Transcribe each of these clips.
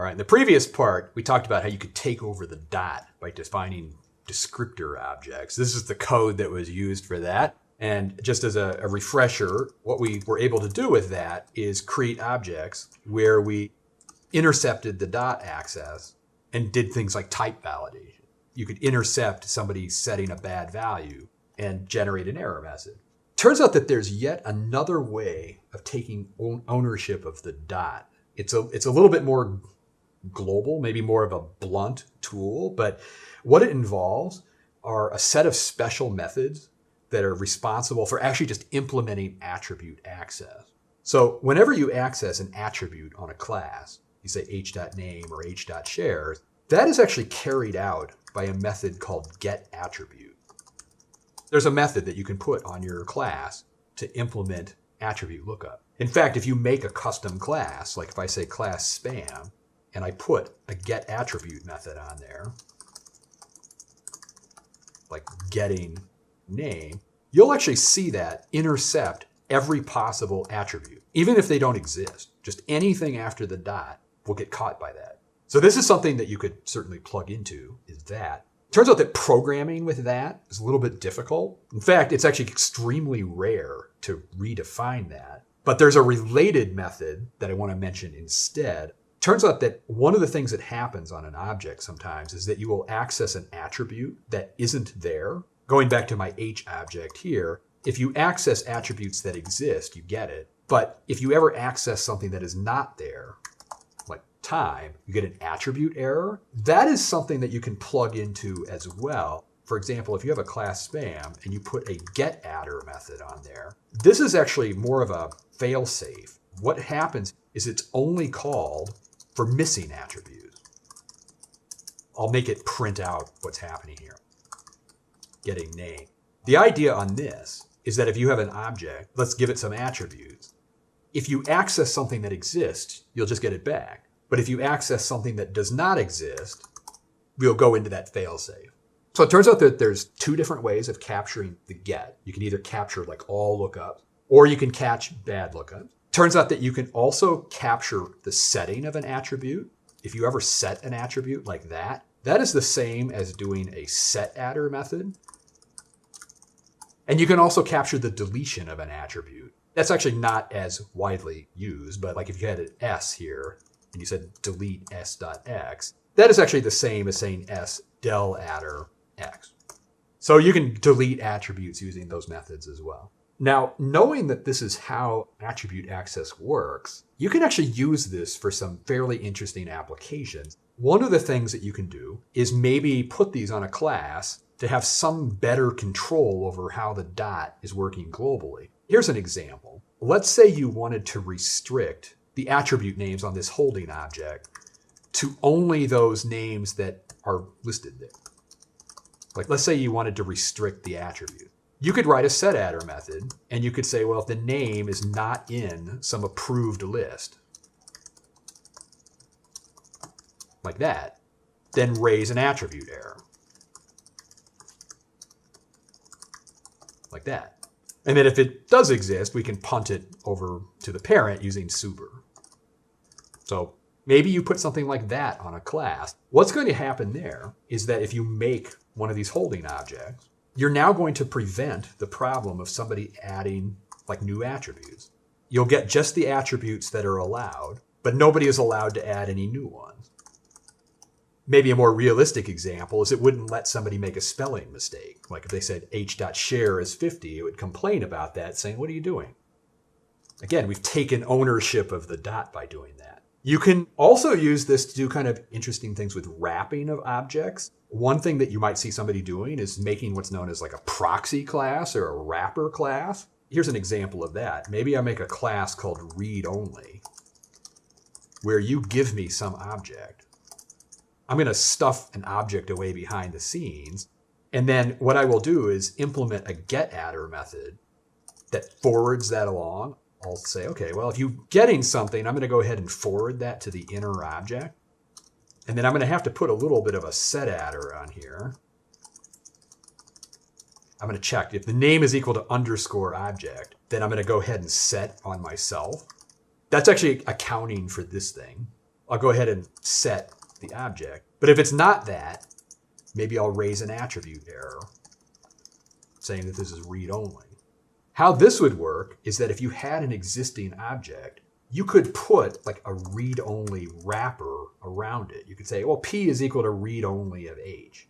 All right, in the previous part, we talked about how you could take over the dot by defining descriptor objects. This is the code that was used for that. And just as a refresher, what we were able to do with that is create objects where we intercepted the dot access and did things like type validation. You could intercept somebody setting a bad value and generate an error message. Turns out that there's yet another way of taking ownership of the dot. It's a little bit more global, maybe more of a blunt tool, but what it involves are a set of special methods that are responsible for actually just implementing attribute access. So whenever you access an attribute on a class, you say h.name or h.shares, that is actually carried out by a method called getAttribute. There's a method that you can put on your class to implement attribute lookup. In fact, if you make a custom class, like if I say class spam, and I put a getAttribute method on there, like getting name, you'll actually see that intercept every possible attribute, even if they don't exist. Just anything after the dot will get caught by that. So this is something that you could certainly plug into, is that. Turns out that programming with that is a little bit difficult. In fact, it's actually extremely rare to redefine that. But there's a related method that I want to mention instead. Turns out that one of the things that happens on an object sometimes is that you will access an attribute that isn't there. Going back to my H object here, if you access attributes that exist, you get it. But if you ever access something that is not there, like time, you get an attribute error. That is something that you can plug into as well. For example, if you have a class spam and you put a getAttr method on there, this is actually more of a fail-safe. What happens is it's only called for missing attributes. I'll make it print out what's happening here. Getting name. The idea on this is that if you have an object, let's give it some attributes. If you access something that exists, you'll just get it back. But if you access something that does not exist, we'll go into that failsafe. So it turns out that there's two different ways of capturing the get. You can either capture like all lookups, or you can catch bad lookups. Turns out that you can also capture the setting of an attribute. If you ever set an attribute like that, that is the same as doing a setAttr method. And you can also capture the deletion of an attribute. That's actually not as widely used, but like if you had an S here and you said delete s.x, that is actually the same as saying s del_attr x. So you can delete attributes using those methods as well. Now, knowing that this is how attribute access works, you can actually use this for some fairly interesting applications. One of the things that you can do is maybe put these on a class to have some better control over how the dot is working globally. Here's an example. Let's say you wanted to restrict the attribute names on this holding object to only those names that are listed there. Like let's say you wanted to restrict the attribute. You could write a setAttr method and you could say, well, if the name is not in some approved list, like that, then raise an attribute error. Like that. And then if it does exist, we can punt it over to the parent using super. So maybe you put something like that on a class. What's going to happen there is that if you make one of these holding objects, you're now going to prevent the problem of somebody adding like new attributes. You'll get just the attributes that are allowed, but nobody is allowed to add any new ones. Maybe a more realistic example is it wouldn't let somebody make a spelling mistake. Like if they said h.share is 50, it would complain about that, saying, what are you doing? Again, we've taken ownership of the dot by doing that. You can also use this to do kind of interesting things with wrapping of objects. One thing that you might see somebody doing is making what's known as like a proxy class or a wrapper class. Here's an example of that. Maybe I make a class called readOnly, where you give me some object. I'm going to stuff an object away behind the scenes. And then what I will do is implement a getAttr method that forwards that along. I'll say, okay, well, if you're getting something, I'm going to go ahead and forward that to the inner object. And then I'm going to have to put a little bit of a setAttr on here. I'm going to check if the name is equal to underscore object, then I'm going to go ahead and set on myself. That's actually accounting for this thing. I'll go ahead and set the object. But if it's not that, maybe I'll raise an attribute error saying that this is read-only. How this would work is that if you had an existing object, you could put like a read-only wrapper around it. You could say, well, P is equal to read-only of H.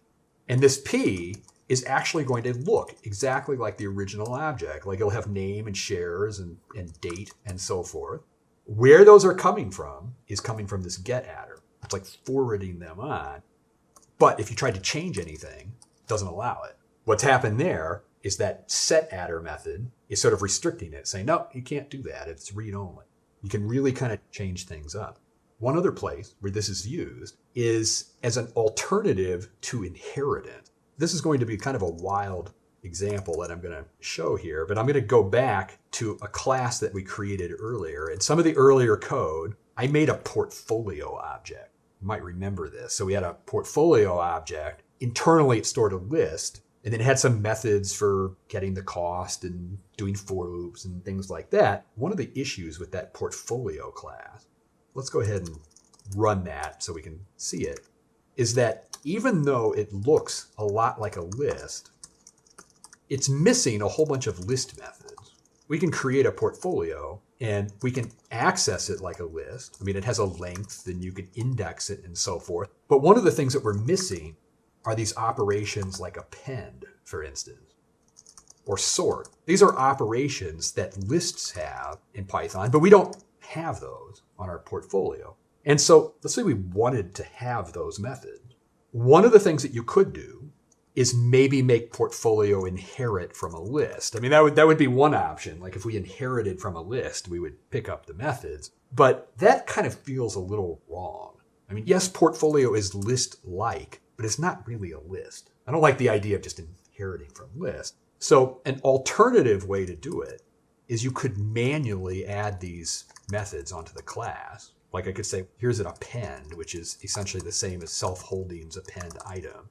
And this P is actually going to look exactly like the original object. Like it'll have name and shares and date and so forth. Where those are coming from is coming from this get adder. It's like forwarding them on. But if you tried to change anything, it doesn't allow it. What's happened there is that set adder method is sort of restricting it, saying, no, you can't do that. It's read-only. You can really kind of change things up. One other place where this is used is as an alternative to inheritance. This is going to be kind of a wild example that I'm going to show here, but I'm going to go back to a class that we created earlier. In some of the earlier code, I made a portfolio object. You might remember this. So we had a portfolio object. Internally, it stored a list, and then it had some methods for getting the cost and doing for loops and things like that. One of the issues with that portfolio class, let's go ahead and run that so we can see it, is that even though it looks a lot like a list, it's missing a whole bunch of list methods. We can create a portfolio and we can access it like a list. I mean, it has a length and you can index it and so forth. But one of the things that we're missing are these operations like append, for instance, or sort. These are operations that lists have in Python, but we don't have those on our portfolio. And so let's say we wanted to have those methods. One of the things that you could do is maybe make portfolio inherit from a list. I mean, that would be one option. Like if we inherited from a list, we would pick up the methods. But that kind of feels a little wrong. I mean, yes, portfolio is list-like, but it's not really a list. I don't like the idea of just inheriting from list. So an alternative way to do it is you could manually add these methods onto the class. Like I could say, here's an append, which is essentially the same as self-holding's append item.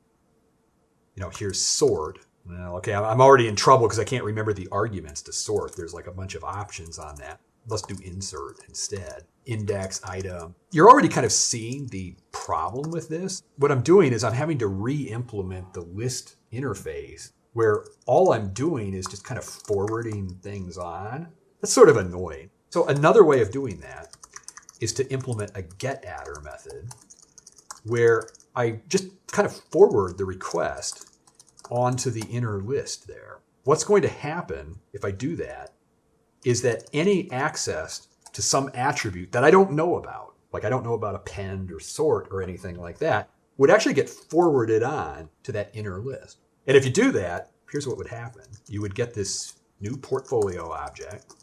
You know, here's sort. Well, okay, I'm already in trouble because I can't remember the arguments to sort. There's like a bunch of options on that. Let's do insert instead. Index item. You're already kind of seeing the problem with this. What I'm doing is I'm having to re-implement the list interface where all I'm doing is just kind of forwarding things on. That's sort of annoying. So another way of doing that is to implement a getAdder method where I just kind of forward the request onto the inner list there. What's going to happen if I do that is that any access to some attribute that I don't know about, like I don't know about append or sort or anything like that, would actually get forwarded on to that inner list. And if you do that, here's what would happen. You would get this new portfolio object.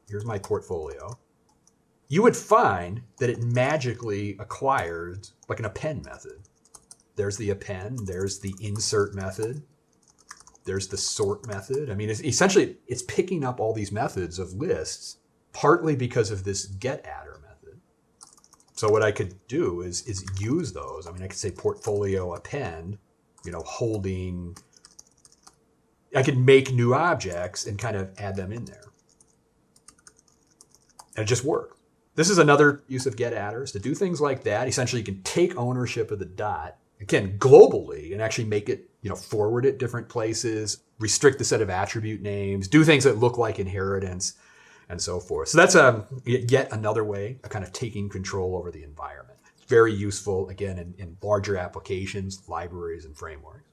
Here's my portfolio. You would find that it magically acquires like an append method. There's the append, there's the insert method, there's the sort method. I mean, it's picking up all these methods of lists, partly because of this getAdder method. So what I could do is use those. I mean, I could say portfolio append, holding. I could make new objects and kind of add them in there. And it just works. This is another use of getAdders to do things like that. Essentially, you can take ownership of the dot, again, globally, and actually make it, forward it different places, restrict the set of attribute names, do things that look like inheritance, and so forth. So that's yet another way of kind of taking control over the environment. Very useful, again, in larger applications, libraries, and frameworks.